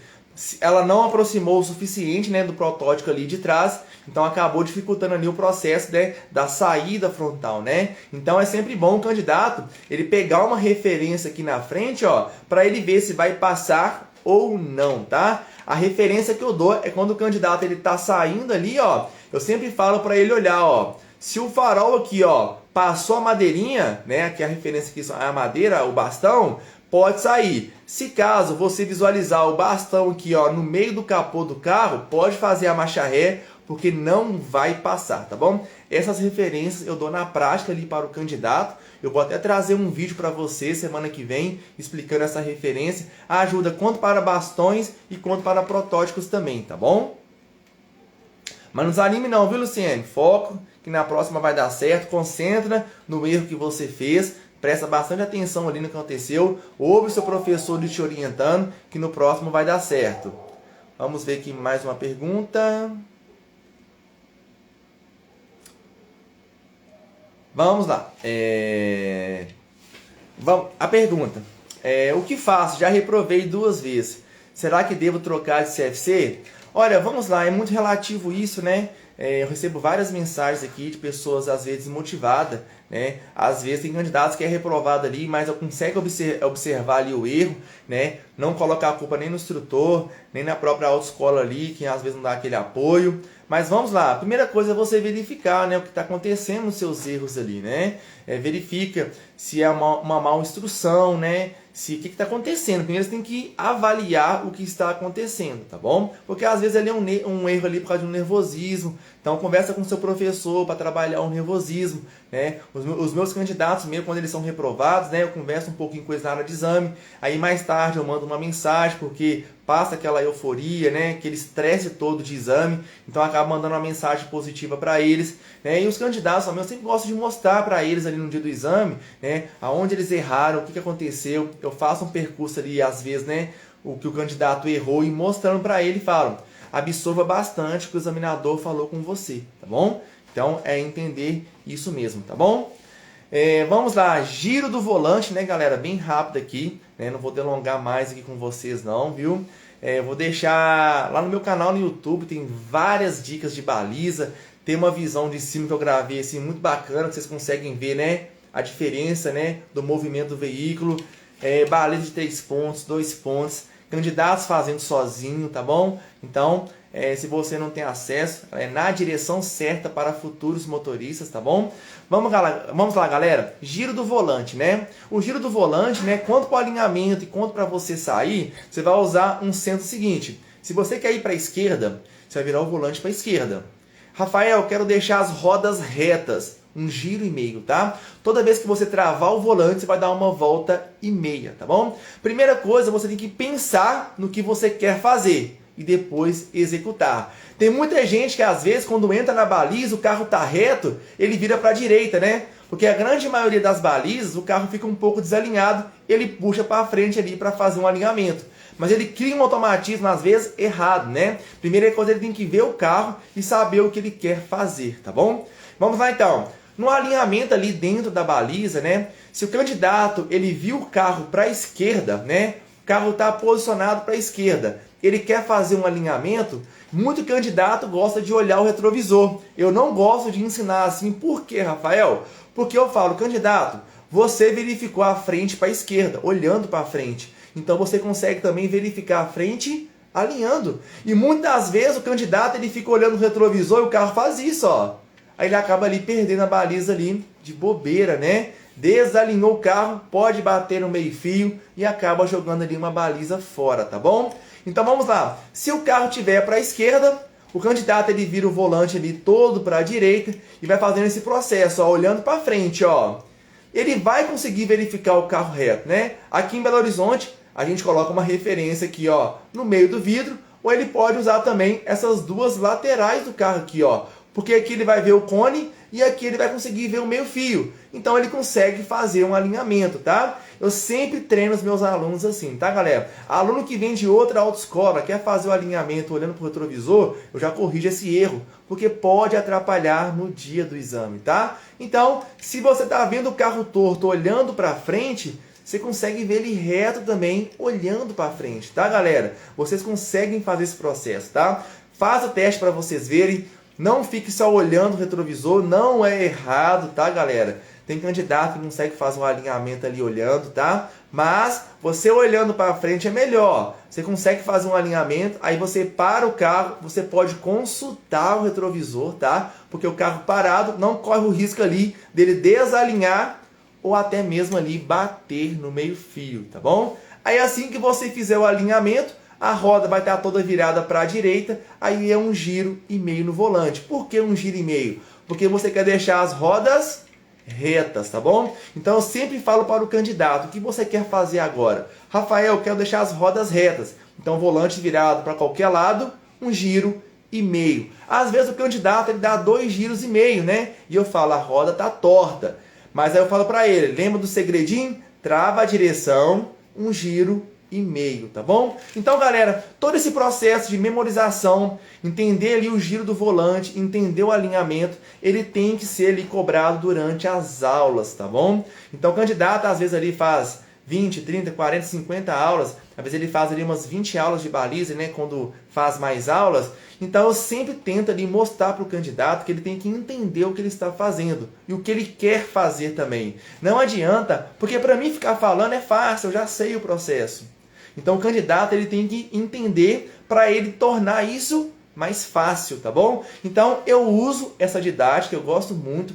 ela não aproximou o suficiente, né, do protótipo ali de trás, então acabou dificultando ali o processo, né, da saída frontal, né? Então é sempre bom o candidato ele pegar uma referência aqui na frente, ó, para ele ver se vai passar ou não, tá? A referência que eu dou é quando o candidato ele tá saindo ali, ó, eu sempre falo para ele olhar, ó, se o farol aqui, ó, passou a madeirinha, né, que é a referência aqui é a madeira, o bastão, pode sair. Se caso você visualizar o bastão aqui, ó, no meio do capô do carro, pode fazer a marcha ré, porque não vai passar, tá bom? Essas referências eu dou na prática ali para o candidato. Eu vou até trazer um vídeo para você semana que vem, explicando essa referência. Ajuda quanto para bastões e quanto para protótipos também, tá bom? Mas não desanime não, viu, Luciene? Foco, que na próxima vai dar certo. Concentra no erro que você fez. Presta bastante atenção ali no que aconteceu. Ouve o seu professor te orientando, que no próximo vai dar certo. Vamos ver aqui mais uma pergunta. Vamos lá. A pergunta. O que faço? Já reprovei 2 vezes. Será que devo trocar de CFC? Olha, vamos lá, é muito relativo isso, né? Eu recebo várias mensagens aqui de pessoas, às vezes, desmotivadas, né? Às vezes tem candidatos que é reprovado ali, mas eu consigo observar ali o erro, né? Não colocar a culpa nem no instrutor, nem na própria autoescola ali, que às vezes não dá aquele apoio. Mas vamos lá, a primeira coisa é você verificar, né, o que está acontecendo nos seus erros ali, né? Verifica se é uma mal instrução, né? Se o que está acontecendo. Primeiro você tem que avaliar o que está acontecendo, tá bom? Porque às vezes ali é um erro ali por causa de um nervosismo. Então conversa com o seu professor para trabalhar o nervosismo, né? Os meus candidatos, mesmo quando eles são reprovados, né, eu converso um pouquinho com eles na área de exame. Aí mais tarde eu mando uma mensagem, porque passa aquela euforia, né, aquele estresse todo de exame. Então acaba mandando uma mensagem positiva para eles, né? E os candidatos também eu sempre gosto de mostrar para eles ali no dia do exame, né, aonde eles erraram, o que aconteceu. Eu faço um percurso ali, às vezes, né, o que o candidato errou e mostrando para ele, falo, absorva bastante o que o examinador falou com você, tá bom? Então é entender isso mesmo, tá bom? Vamos lá, giro do volante, né, galera? Bem rápido aqui, né? Não vou delongar mais aqui com vocês não, viu? Vou deixar lá no meu canal no YouTube, tem várias dicas de baliza, tem uma visão de cima que eu gravei assim, muito bacana, que vocês conseguem ver, né, a diferença, né, do movimento do veículo, baliza de 3 pontos, 2 pontos, candidatos fazendo sozinho, tá bom? Então, se você não tem acesso, ela é na direção certa para futuros motoristas, tá bom? Vamos lá, galera. Giro do volante, né? O giro do volante, né? Quanto para o alinhamento e quanto para você sair, você vai usar um centro seguinte. Se você quer ir para a esquerda, você vai virar o volante para a esquerda. Rafael, quero deixar as rodas retas. Um giro e meio, tá? Toda vez que você travar o volante, você vai dar uma volta e meia, tá bom? Primeira coisa, você tem que pensar no que você quer fazer e depois executar. Tem muita gente que às vezes quando entra na baliza, o carro tá reto, ele vira para a direita, né? Porque a grande maioria das balizas, o carro fica um pouco desalinhado, ele puxa para frente ali para fazer um alinhamento. Mas ele cria um automatismo às vezes errado, né? Primeira coisa, ele tem que ver o carro e saber o que ele quer fazer, tá bom? Vamos lá então. No alinhamento ali dentro da baliza, né? Se o candidato ele viu o carro para a esquerda, né? O carro está posicionado para a esquerda. Ele quer fazer um alinhamento. Muito candidato gosta de olhar o retrovisor. Eu não gosto de ensinar assim. Por quê, Rafael? Porque eu falo, candidato, você verificou a frente para a esquerda, olhando para a frente. Então você consegue também verificar a frente alinhando. E muitas vezes o candidato ele fica olhando o retrovisor e o carro faz isso, ó. Aí ele acaba ali perdendo a baliza ali de bobeira, né? Desalinhou o carro, pode bater no meio-fio e acaba jogando ali uma baliza fora, tá bom? Então vamos lá. Se o carro estiver para a esquerda, o candidato ele vira o volante ali todo para a direita e vai fazendo esse processo, ó, olhando para frente, ó. Ele vai conseguir verificar o carro reto, né? Aqui em Belo Horizonte, a gente coloca uma referência aqui, ó, no meio do vidro, ou ele pode usar também essas duas laterais do carro aqui, ó. Porque aqui ele vai ver o cone e aqui ele vai conseguir ver o meio fio. Então ele consegue fazer um alinhamento, tá? Eu sempre treino os meus alunos assim, tá, galera? Aluno que vem de outra autoescola, quer fazer o alinhamento olhando para o retrovisor, eu já corrijo esse erro, porque pode atrapalhar no dia do exame, tá? Então, se você está vendo o carro torto olhando para frente, você consegue ver ele reto também olhando para frente, tá, galera? Vocês conseguem fazer esse processo, tá? Faz o teste para vocês verem. Não fique só olhando o retrovisor, não é errado, tá, galera? Tem candidato que consegue fazer um alinhamento ali olhando, tá? Mas você olhando para frente é melhor. Você consegue fazer um alinhamento, aí você para o carro, você pode consultar o retrovisor, tá? Porque o carro parado não corre o risco ali dele desalinhar ou até mesmo ali bater no meio-fio, tá bom? Aí assim que você fizer o alinhamento, a roda vai estar toda virada para a direita, aí é um giro e meio no volante. Por que um giro e meio? Porque você quer deixar as rodas retas, tá bom? Então eu sempre falo para o candidato, o que você quer fazer agora? Rafael, eu quero deixar as rodas retas. Então volante virado para qualquer lado, um giro e meio. Às vezes o candidato ele dá 2 giros e meio, né? E eu falo, a roda tá torta. Mas aí eu falo para ele, lembra do segredinho? Trava a direção, um giro e meio, tá bom? Então, galera, todo esse processo de memorização, entender ali o giro do volante, entender o alinhamento, ele tem que ser ali cobrado durante as aulas, tá bom? Então, o candidato às vezes ali faz 20, 30, 40, 50 aulas, às vezes ele faz ali umas 20 aulas de baliza, né, quando faz mais aulas. Então eu sempre tento ali mostrar para o candidato que ele tem que entender o que ele está fazendo e o que ele quer fazer também. Não adianta, porque para mim ficar falando é fácil, eu já sei o processo. Então o candidato ele tem que entender para ele tornar isso mais fácil, tá bom? Então eu uso essa didática, eu gosto muito.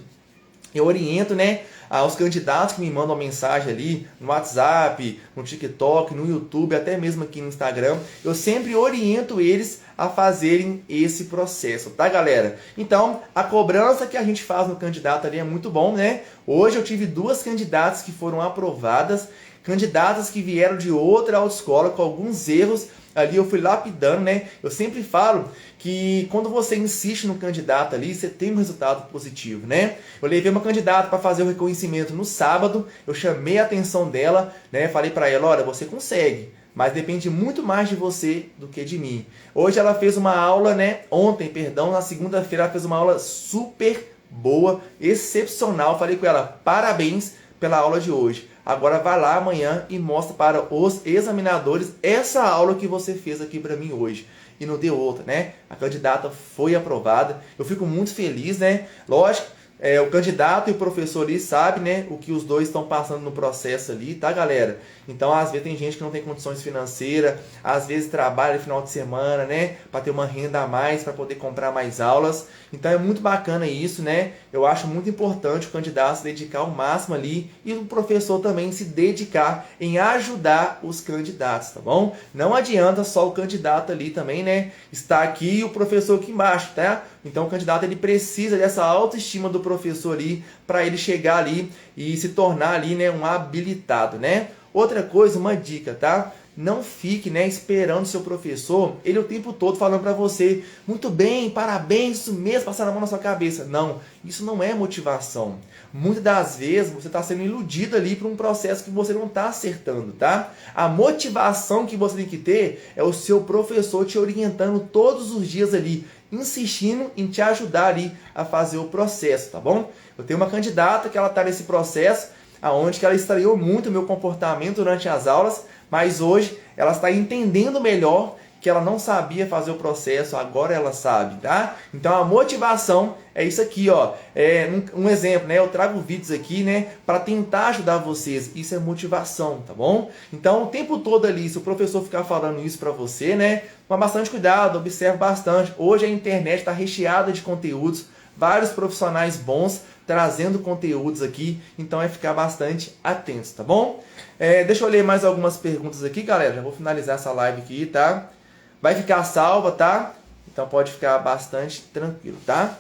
Eu oriento, né, aos candidatos que me mandam mensagem ali no WhatsApp, no TikTok, no YouTube, até mesmo aqui no Instagram. Eu sempre oriento eles a fazerem esse processo, tá, galera? Então, a cobrança que a gente faz no candidato ali é muito bom, né? Hoje eu tive 2 candidatas que foram aprovadas, candidatas que vieram de outra autoescola com alguns erros. Ali eu fui lapidando, né? Eu sempre falo que quando você insiste no candidato ali, você tem um resultado positivo, né? Eu levei uma candidata para fazer o reconhecimento no sábado, eu chamei a atenção dela, né? Falei para ela, olha, você consegue, mas depende muito mais de você do que de mim. Hoje ela fez uma aula, né? Ontem, perdão, na segunda-feira ela fez uma aula super boa, excepcional. Falei com ela, parabéns pela aula de hoje. Agora vai lá amanhã e mostra para os examinadores essa aula que você fez aqui para mim hoje. E não deu outra, né? A candidata foi aprovada. Eu fico muito feliz, né? Lógico, o candidato e o professor ali sabem, né, o que os dois estão passando no processo ali, tá, galera? Então, às vezes tem gente que não tem condições financeiras, às vezes trabalha no final de semana, né, para ter uma renda a mais, para poder comprar mais aulas. Então, é muito bacana isso, né? Eu acho muito importante o candidato se dedicar ao máximo ali e o professor também se dedicar em ajudar os candidatos, tá bom? Não adianta só o candidato ali também, né, estar aqui e o professor aqui embaixo, tá? Então, o candidato ele precisa dessa autoestima do professor ali para ele chegar ali e se tornar ali, né, um habilitado, né? Outra coisa, uma dica, tá? Não fique, né, esperando seu professor, ele o tempo todo falando para você, muito bem, parabéns, isso mesmo, passar a mão na sua cabeça. Não, isso não é motivação. Muitas das vezes você está sendo iludido ali por um processo que você não está acertando, tá? A motivação que você tem que ter é o seu professor te orientando todos os dias ali, insistindo em te ajudar ali a fazer o processo, tá bom? Eu tenho uma candidata que ela está nesse processo, aonde que ela estranhou muito o meu comportamento durante as aulas, mas hoje ela está entendendo melhor que ela não sabia fazer o processo, agora ela sabe, tá? Então a motivação é isso aqui, ó. Um exemplo, né? Eu trago vídeos aqui, né, para tentar ajudar vocês. Isso é motivação, tá bom? Então o tempo todo ali, se o professor ficar falando isso para você, né, toma bastante cuidado, observe bastante. Hoje a internet está recheada de conteúdos, vários profissionais bons trazendo conteúdos aqui, então é ficar bastante atento, tá bom? Deixa eu ler mais algumas perguntas aqui, galera. Já vou finalizar essa live aqui, tá? Vai ficar salva, tá? Então pode ficar bastante tranquilo, tá?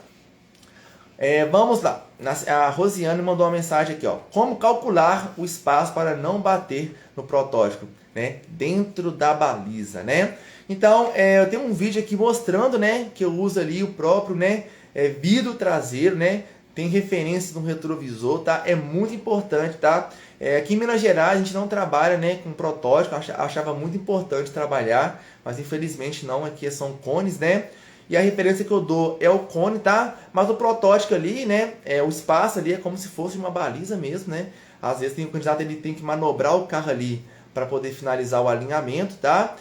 Vamos lá. A Rosiane mandou uma mensagem aqui, ó. Como calcular o espaço para não bater no protótipo, né? Dentro da baliza, né? Então, eu tenho um vídeo aqui mostrando, né, que eu uso ali o próprio, né, vidro traseiro, né? Tem referência no retrovisor, tá? É muito importante, tá? Aqui em Minas Gerais a gente não trabalha, né, com protótipo, achava muito importante trabalhar, mas infelizmente não, aqui são cones, né? E a referência que eu dou é o cone, tá? Mas o protótipo ali, né, o espaço ali é como se fosse uma baliza mesmo, né? Às vezes o candidato ele tem que manobrar o carro ali para poder finalizar o alinhamento, tá?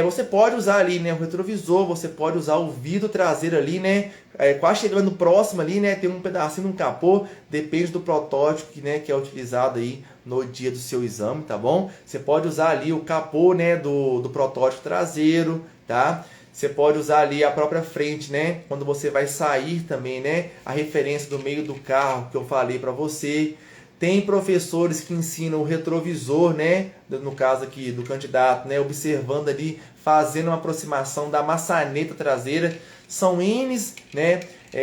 Você pode usar ali, né, o retrovisor, você pode usar o vidro traseiro ali, né, quase chegando próximo ali, né, tem um pedacinho no capô, depende do protótipo que é utilizado aí no dia do seu exame, tá bom? Você pode usar ali o capô, né, do protótipo traseiro, tá? Você pode usar ali a própria frente, né, quando você vai sair também, né, a referência do meio do carro que eu falei para você. Tem professores que ensinam o retrovisor, né? No caso aqui do candidato, né? Observando ali, fazendo uma aproximação da maçaneta traseira. São N's, né,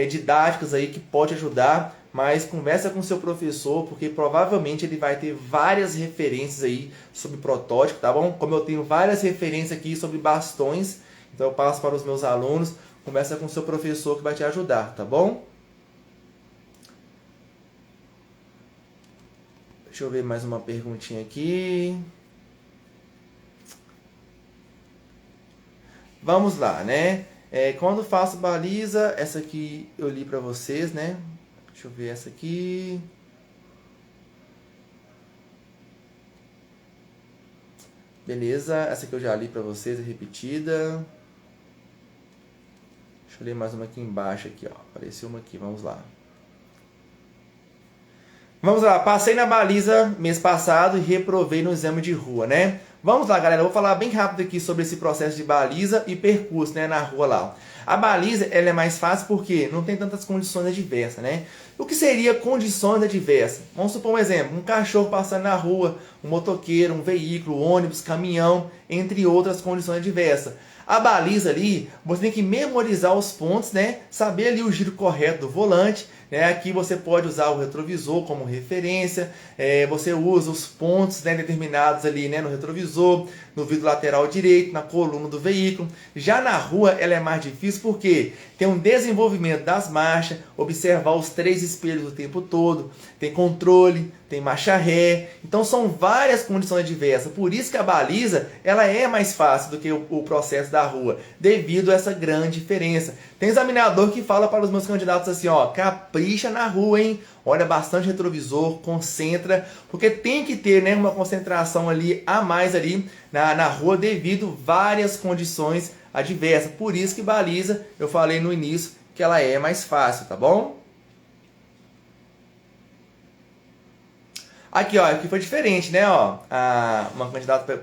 didáticas aí que pode ajudar, mas conversa com seu professor, porque provavelmente ele vai ter várias referências aí sobre protótipo, tá bom? Como eu tenho várias referências aqui sobre bastões, então eu passo para os meus alunos, conversa com seu professor que vai te ajudar, tá bom? Deixa eu ver mais uma perguntinha aqui. Vamos lá, né? Quando faço baliza, essa aqui eu li para vocês, né? Deixa eu ver essa aqui. Beleza, essa aqui eu já li para vocês, é repetida. Deixa eu ler mais uma aqui embaixo, aqui, ó. Apareceu uma aqui, vamos lá. Vamos lá, passei na baliza mês passado e reprovei no exame de rua, né? Vamos lá, galera, eu vou falar bem rápido aqui sobre esse processo de baliza e percurso, né, na rua lá. A baliza, ela é mais fácil porque não tem tantas condições adversas, né? O que seria condições adversas? Vamos supor um exemplo, um cachorro passando na rua, um motoqueiro, um veículo, ônibus, caminhão, entre outras condições adversas. A baliza ali, você tem que memorizar os pontos, né? Saber ali o giro correto do volante, né? Aqui você pode usar o retrovisor como referência, você usa os pontos, né, determinados ali, né, no retrovisor, no vidro lateral direito, na coluna do veículo. Já na rua ela é mais difícil porque tem um desenvolvimento das marchas, observar os 3 espelhos o tempo todo, tem controle, tem marcha ré, então são várias condições adversas, por isso que a baliza ela é mais fácil do que o processo da rua, devido a essa grande diferença. Tem examinador que fala para os meus candidatos assim, ó, capricha na rua, hein? Olha bastante retrovisor, concentra, porque tem que ter, né, uma concentração ali a mais ali na rua devido a várias condições adversas. Por isso que baliza, eu falei no início que ela é mais fácil, tá bom? Aqui, ó, aqui foi diferente, né, ó. Uma candidata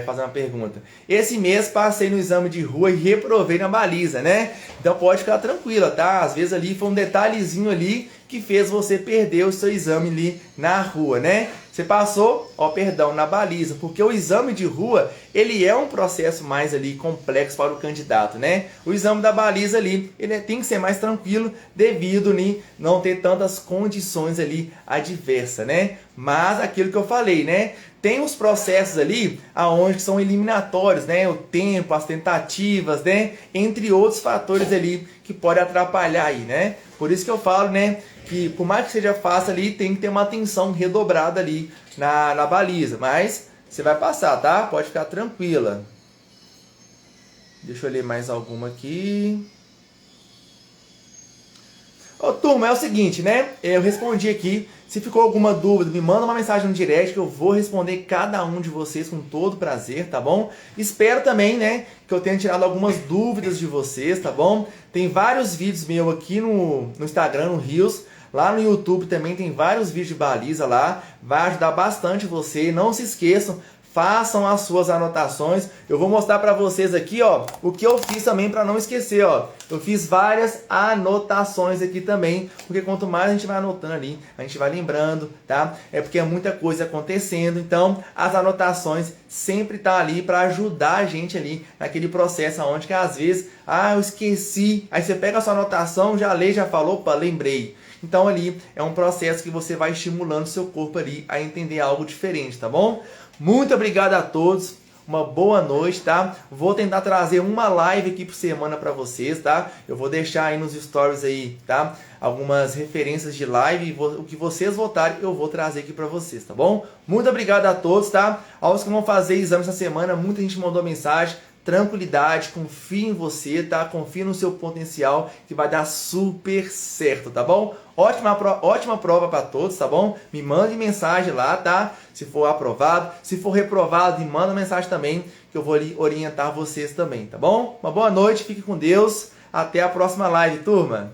fazendo uma pergunta. Esse mês passei no exame de rua e reprovei na baliza, né? Então pode ficar tranquila, tá? Às vezes ali foi um detalhezinho ali que fez você perder o seu exame ali na rua, né? Você passou, ó, perdão, na baliza, porque o exame de rua, ele é um processo mais ali complexo para o candidato, né? O exame da baliza ali, ele tem que ser mais tranquilo devido ali não ter tantas condições ali adversas, né? Mas aquilo que eu falei, né? Tem os processos ali aonde são eliminatórios, né? O tempo, as tentativas, né? Entre outros fatores ali que podem atrapalhar aí, né? Por isso que eu falo, né? Que por mais que seja fácil ali, tem que ter uma atenção redobrada ali na baliza. Mas você vai passar, tá? Pode ficar tranquila. Deixa eu ler mais alguma aqui. Ô, turma, é o seguinte, né? Eu respondi aqui. Se ficou alguma dúvida, me manda uma mensagem no direct que eu vou responder cada um de vocês com todo prazer, tá bom? Espero também, né, que eu tenha tirado algumas dúvidas de vocês, tá bom? Tem vários vídeos meus aqui no Instagram, no Reels. Lá no YouTube também tem vários vídeos de baliza lá. Vai ajudar bastante você. Não se esqueçam. Façam as suas anotações. Eu vou mostrar para vocês aqui, ó, o que eu fiz também para não esquecer, ó. Eu fiz várias anotações aqui também, porque quanto mais a gente vai anotando ali, a gente vai lembrando, tá? É porque é muita coisa acontecendo, então as anotações sempre tá ali para ajudar a gente ali naquele processo onde que às vezes, eu esqueci. Aí você pega a sua anotação, já lê, já falou, opa, lembrei. Então ali é um processo que você vai estimulando o seu corpo ali a entender algo diferente, tá bom? Muito obrigado a todos, uma boa noite, tá? Vou tentar trazer uma live aqui por semana para vocês, tá? Eu vou deixar aí nos stories aí, tá? Algumas referências de live, o que vocês votarem eu vou trazer aqui para vocês, tá bom? Muito obrigado a todos, tá? Aos que vão fazer exame essa semana, muita gente mandou mensagem. Tranquilidade, confie em você, tá? Confie no seu potencial que vai dar super certo, tá bom? Ótima prova para todos, tá bom? Me mande mensagem lá, tá? Se for aprovado. Se for reprovado, me manda mensagem também que eu vou ali orientar vocês também, tá bom? Uma boa noite, fique com Deus. Até a próxima live, turma!